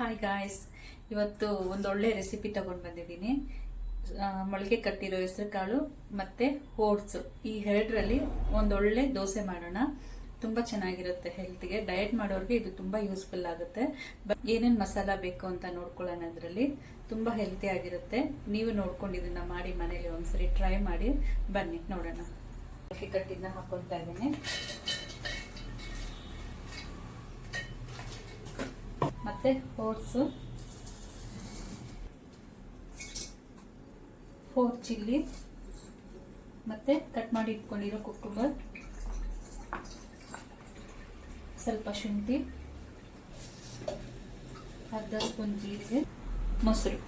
Hi guys, ಇವತ್ತು ಒಂದೊಳ್ಳೆ recipe ತಗೊಂಡು ಬಂದಿದ್ದೀನಿ. ಮೊಳಕೆ ಕಟ್ಟಿರೋ ಹೆಸರು ಕಾಳು ಮತ್ತು ಓಟ್ಸ್, ಈ ಎರಡರಲ್ಲಿ ಒಂದೊಳ್ಳೆ ದೋಸೆ ಮಾಡೋಣ. ತುಂಬ ಚೆನ್ನಾಗಿರುತ್ತೆ ಹೆಲ್ತ್ಗೆ. ಡಯಟ್ ಮಾಡೋರಿಗೆ ಇದು ತುಂಬ ಯೂಸ್ಫುಲ್ ಆಗುತ್ತೆ. ಏನೇನು ಮಸಾಲ ಬೇಕು ಅಂತ ನೋಡ್ಕೊಳ್ಳೋಣ. ಅದರಲ್ಲಿ ತುಂಬ ಹೆಲ್ತಿ ಆಗಿರುತ್ತೆ. ನೀವು ನೋಡ್ಕೊಂಡು ಇದನ್ನು ಮಾಡಿ ಮನೇಲಿ ಒಂದ್ಸರಿ ಟ್ರೈ ಮಾಡಿ. ಬನ್ನಿ ನೋಡೋಣ. ಮೊಳಕೆ ಕಟ್ಟಿನ ಹಾಕೊಳ್ತಾ ಇದ್ದೀನಿ. ಮತ್ತೆ ಓಟ್ಸು, 4 ಚಿಲ್ಲಿ, ಮತ್ತೆ ಕಟ್ ಮಾಡಿ ಇಟ್ಕೊಂಡಿರೋ ಕುಕ್ಕುಂಬರ್, ಸ್ವಲ್ಪ ಶುಂಠಿ, ಅರ್ಧ ಸ್ಪೂನ್ ಜೀರಿಗೆ, ಮೊಸರು,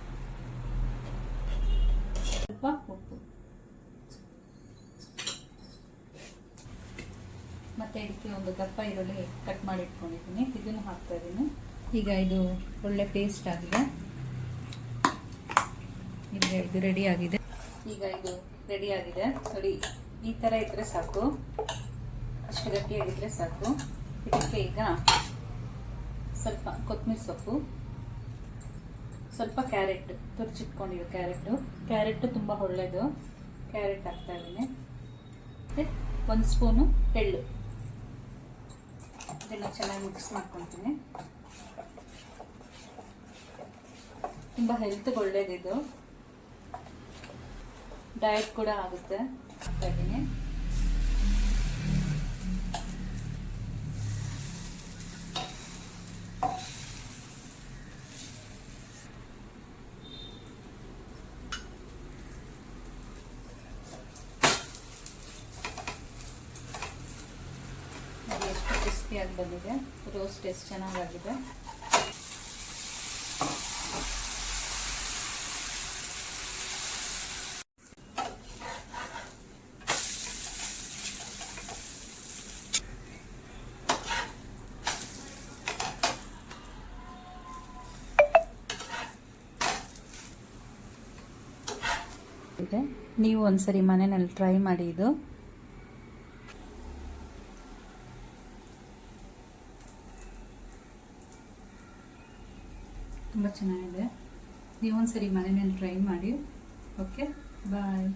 ಸ್ವಲ್ಪ ಉಪ್ಪು, ಮತ್ತೆ ಇದಕ್ಕೆ ಒಂದು ದಪ್ಪ ಈರುಳ್ಳಿ ಕಟ್ ಮಾಡಿ ಇಟ್ಕೊಂಡಿದ್ದೀನಿ. ಇದನ್ನು ಹಾಕ್ತಾ ಇದ್ದೀನಿ. ಈಗ ಇದು ಒಳ್ಳೆ ಪೇಸ್ಟ್ ಆಗಿದೆ. ಇದು ರೆಡಿ ಆಗಿದೆ. ಈಗ ಇದು ರೆಡಿ ಆಗಿದೆ ನೋಡಿ. ಈ ಥರ ಇದ್ರೆ ಸಾಕು, ಅಷ್ಟು ಗಟ್ಟಿಯಾಗಿದ್ರೆ ಸಾಕು. ಇದಕ್ಕೆ ಈಗ ಸ್ವಲ್ಪ ಕೊತ್ತಂಬರಿ ಸೊಪ್ಪು, ಸ್ವಲ್ಪ ಕ್ಯಾರೆಟ್, ತುರ್ಚಿಟ್ಕೊಂಡಿರೋ ಕ್ಯಾರೆಟ್ ತುಂಬ ಒಳ್ಳೆಯದು. ಕ್ಯಾರೆಟ್ ಹಾಕ್ತಾ ಇದ್ದೀನಿ. ಮತ್ತು 1 ಸ್ಪೂನು ಎಳ್ಳು. ಇದನ್ನು ಚೆನ್ನಾಗಿ ಮಿಕ್ಸ್ ಮಾಡ್ಕೊತೀನಿ. ತುಂಬ ಹೆಲ್ತ್ಗೆ ಒಳ್ಳೇದಿದು, ಡಯಟ್ ಕೂಡ ಆಗುತ್ತೆ. ಹಾಕ್ತಾ ಇದ್ದೀನಿ. ಎಷ್ಟು ಕ್ರಿಸ್ಪಿಯಾಗಿ ಬಂದಿದೆ, ರೋಸ್ಟ್ ಎಷ್ಟು ಚೆನ್ನಾಗಾಗಿದೆ. ನೀವು ಒಂದ್ಸರಿ ಮನೆಯಲ್ಲಿ ಟ್ರೈ ಮಾಡಿ. ಇದು ತುಂಬ ಚೆನ್ನಾಗಿದೆ. ನೀವು ಒಂದ್ಸರಿ ಮನೆಯಲ್ಲಿ ಟ್ರೈ ಮಾಡಿ. ಓಕೆ, ಬಾಯ್.